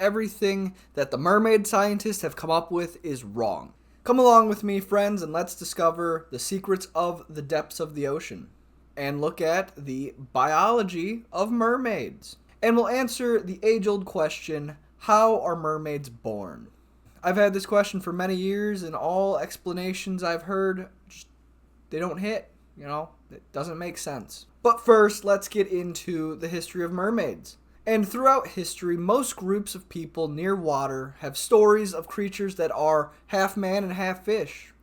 everything that the mermaid scientists have come up with is wrong. Come along with me, friends, and let's discover the secrets of the depths of the ocean and look at the biology of mermaids. And we'll answer the age-old question, how are mermaids born? I've had this question for many years, and all explanations I've heard, they don't hit, it doesn't make sense. But first, let's get into the history of mermaids. And throughout history, most groups of people near water have stories of creatures that are half man and half fish.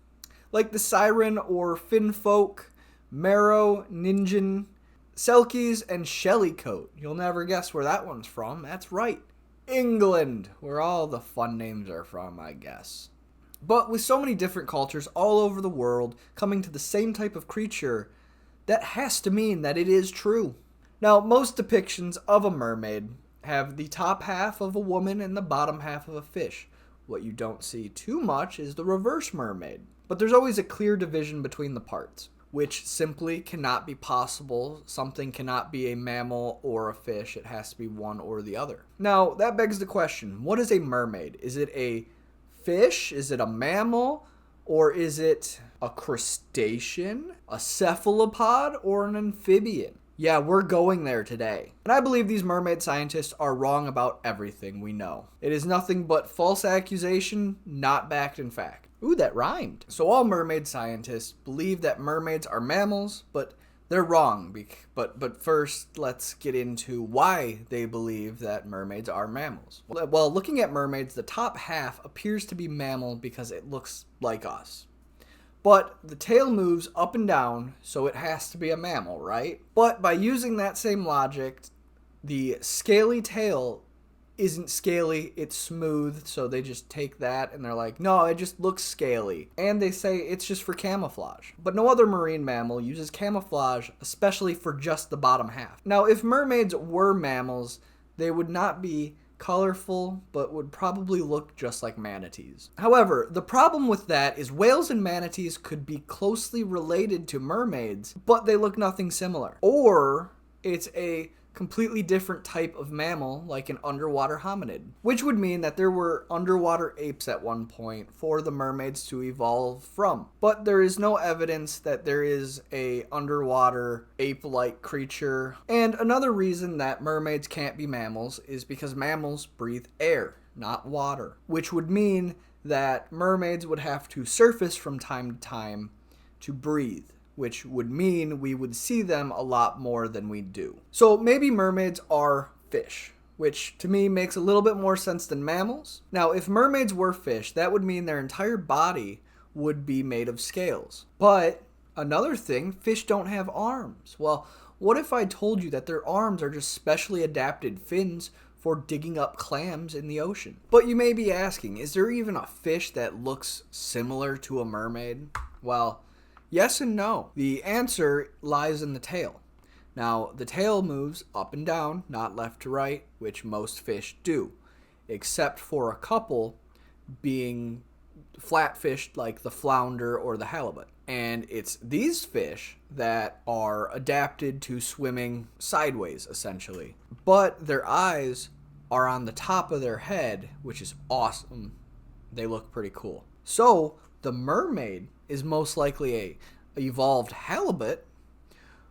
Like the siren or fin folk, marrow, ninjin, selkies, and shellycoat. You'll never guess where that one's from. That's right, England, where all the fun names are from, I guess. But with so many different cultures all over the world coming to the same type of creature, that has to mean that it is true. Now, most depictions of a mermaid have the top half of a woman and the bottom half of a fish. What you don't see too much is the reverse mermaid. But there's always a clear division between the parts, which simply cannot be possible. Something cannot be a mammal or a fish. It has to be one or the other. Now, that begs the question, what is a mermaid? Is it a fish? Is it a mammal? Or is it a crustacean, a cephalopod, or an amphibian? Yeah, we're going there today. And I believe these mermaid scientists are wrong about everything we know. It is nothing but false accusation, not backed in fact. Ooh, that rhymed. So all mermaid scientists believe that mermaids are mammals, but they're wrong. But first, let's get into why they believe that mermaids are mammals. Well, looking at mermaids, the top half appears to be mammal because it looks like us. But the tail moves up and down, so it has to be a mammal, right? But by using that same logic, the scaly tail isn't scaly, it's smooth, so they just take that and they're like, no, it just looks scaly. And they say it's just for camouflage. But no other marine mammal uses camouflage, especially for just the bottom half. Now, if mermaids were mammals, they would not be colorful, but would probably look just like manatees. However, the problem with that is whales and manatees could be closely related to mermaids, but they look nothing similar. Or it's a completely different type of mammal, like an underwater hominid, which would mean that there were underwater apes at one point for the mermaids to evolve from. But there is no evidence that there is a underwater ape-like creature. And another reason that mermaids can't be mammals is because mammals breathe air, not water, which would mean that mermaids would have to surface from time to time to breathe, which would mean we would see them a lot more than we do. So maybe mermaids are fish, which to me makes a little bit more sense than mammals. Now, if mermaids were fish, that would mean their entire body would be made of scales. But another thing, fish don't have arms. Well, what if I told you that their arms are just specially adapted fins for digging up clams in the ocean? But you may be asking, is there even a fish that looks similar to a mermaid? Well, yes and no. The answer lies in the tail. Now, the tail moves up and down, not left to right, which most fish do, except for a couple being flat-fished like the flounder or the halibut. And it's these fish that are adapted to swimming sideways, essentially. But their eyes are on the top of their head, which is awesome. They look pretty cool. So, the mermaid is most likely a evolved halibut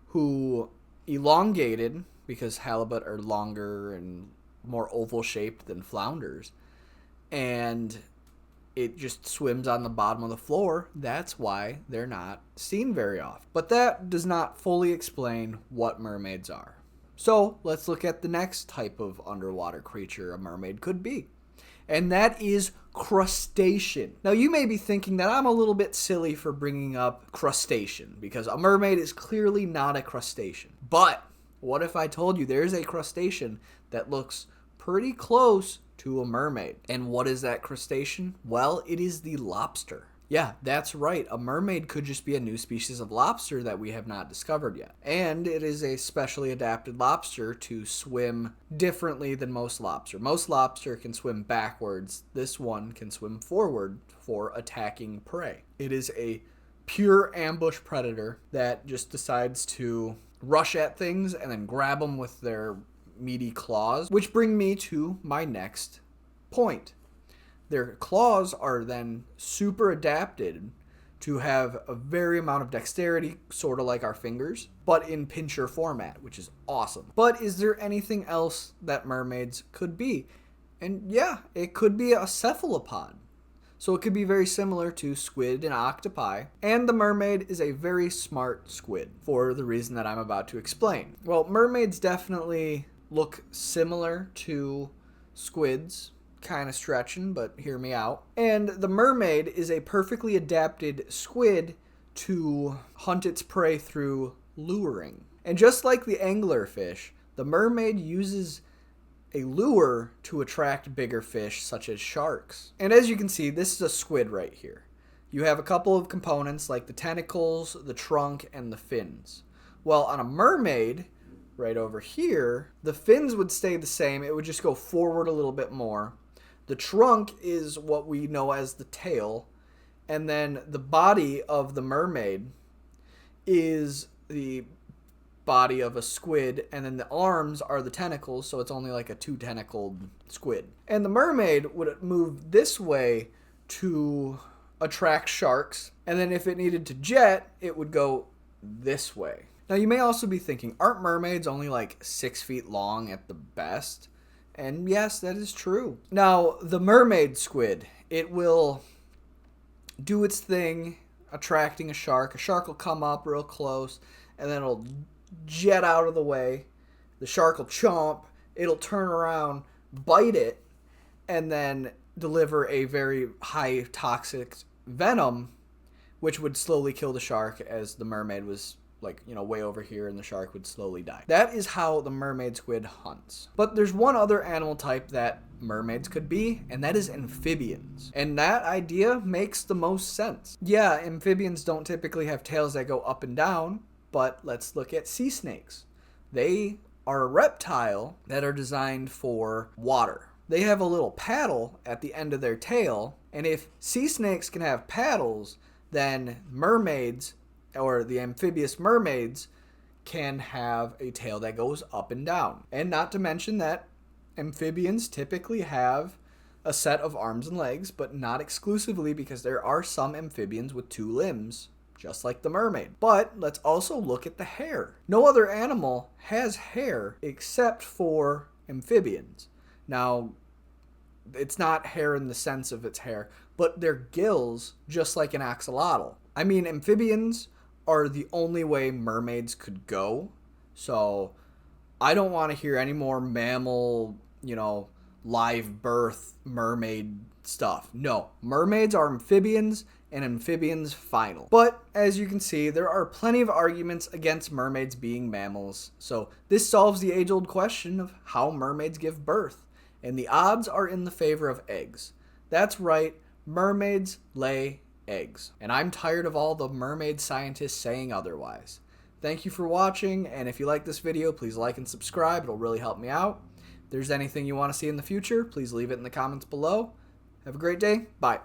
who elongated, because halibut are longer and more oval shaped than flounders, and it just swims on the bottom of the floor. That's why they're not seen very often. But that does not fully explain what mermaids are. So let's look at the next type of underwater creature a mermaid could be. And that is crustacean. Now, you may be thinking that I'm a little bit silly for bringing up crustacean, because a mermaid is clearly not a crustacean. But what if I told you there's a crustacean that looks pretty close to a mermaid? And what is that crustacean? Well, it is the lobster. Yeah, that's right. A mermaid could just be a new species of lobster that we have not discovered yet. And it is a specially adapted lobster to swim differently than most lobster. Most lobster can swim backwards. This one can swim forward for attacking prey. It is a pure ambush predator that just decides to rush at things and then grab them with their meaty claws, which bring me to my next point. Their claws are then super adapted to have a very amount of dexterity, sort of like our fingers, but in pincher format, which is awesome. But is there anything else that mermaids could be? And yeah, it could be a cephalopod. So it could be very similar to squid and octopi. And the mermaid is a very smart squid for the reason that I'm about to explain. Well, mermaids definitely look similar to squids. Kind of stretching, but hear me out. And the mermaid is a perfectly adapted squid to hunt its prey through luring. And just like the anglerfish, the mermaid uses a lure to attract bigger fish such as sharks. And as you can see, this is a squid right here. You have a couple of components like the tentacles, the trunk, and the fins. Well, on a mermaid, right over here, the fins would stay the same. It would just go forward a little bit more. The trunk is what we know as the tail, and then the body of the mermaid is the body of a squid, and then the arms are the tentacles, so it's only like a two-tentacled squid. And the mermaid would move this way to attract sharks, and then if it needed to jet, it would go this way. Now you may also be thinking, aren't mermaids only like 6 feet long at the best? And yes, that is true. Now, the mermaid squid, it will do its thing, attracting a shark. A shark will come up real close, and then it'll jet out of the way. The shark will chomp, it'll turn around, bite it, and then deliver a very high toxic venom, which would slowly kill the shark as the mermaid was way over here, and the shark would slowly die. That is how the mermaid squid hunts. But there's one other animal type that mermaids could be, and that is amphibians. And that idea makes the most sense. Yeah, amphibians don't typically have tails that go up and down, but let's look at sea snakes. They are a reptile that are designed for water. They have a little paddle at the end of their tail, and if sea snakes can have paddles, then mermaids, or the amphibious mermaids, can have a tail that goes up and down. And not to mention that amphibians typically have a set of arms and legs, but not exclusively, because there are some amphibians with 2 limbs, just like the mermaid. But let's also look at the hair. No other animal has hair except for amphibians. Now, it's not hair in the sense of its hair, but they're gills, just like an axolotl. I mean, amphibians are the only way mermaids could go. So I don't want to hear any more mammal, live birth mermaid stuff. No, mermaids are amphibians, and amphibians final. But as you can see, there are plenty of arguments against mermaids being mammals. So this solves the age-old question of how mermaids give birth. And the odds are in the favor of eggs. That's right, mermaids lay eggs. And I'm tired of all the mermaid scientists saying otherwise. Thank you for watching, and if you like this video, please like and subscribe. It'll really help me out. If there's anything you want to see in the future, please leave it in the comments below. Have a great day. Bye.